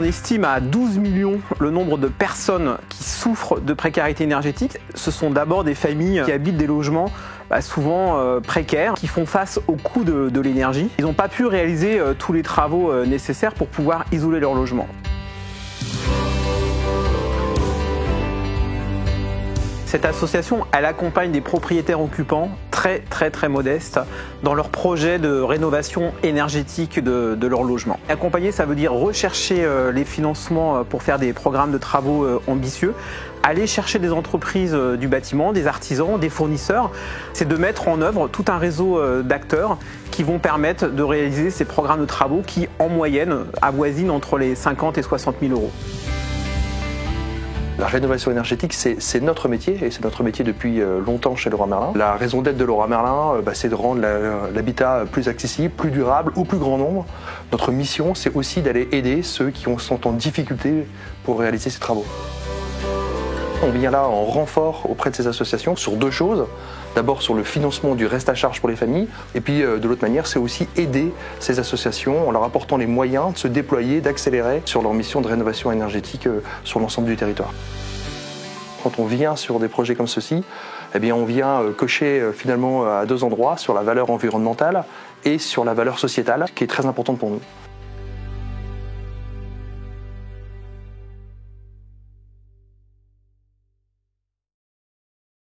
On estime à 12 millions le nombre de personnes qui souffrent de précarité énergétique. Ce sont d'abord des familles qui habitent des logements souvent précaires, qui font face au coût de l'énergie. Ils n'ont pas pu réaliser tous les travaux nécessaires pour pouvoir isoler leur logement. Cette association, elle accompagne des propriétaires occupants très modestes dans leur projet de rénovation énergétique de leur logement. Accompagner, ça veut dire rechercher les financements pour faire des programmes de travaux ambitieux, aller chercher des entreprises du bâtiment, des artisans, des fournisseurs. C'est de mettre en œuvre tout un réseau d'acteurs qui vont permettre de réaliser ces programmes de travaux qui, en moyenne, avoisinent entre les 50 et 60 000 euros. La rénovation énergétique, c'est notre métier, et c'est notre métier depuis longtemps chez Leroy Merlin. La raison d'être de Leroy Merlin, c'est de rendre l'habitat plus accessible, plus durable, au plus grand nombre. Notre mission, c'est aussi d'aller aider ceux qui sont en difficulté pour réaliser ces travaux. On vient là en renfort auprès de ces associations sur deux choses. D'abord sur le financement du reste à charge pour les familles, et puis de l'autre manière, c'est aussi aider ces associations en leur apportant les moyens de se déployer, d'accélérer sur leur mission de rénovation énergétique sur l'ensemble du territoire. Quand on vient sur des projets comme ceci, eh bien on vient cocher finalement à deux endroits, sur la valeur environnementale et sur la valeur sociétale, qui est très importante pour nous.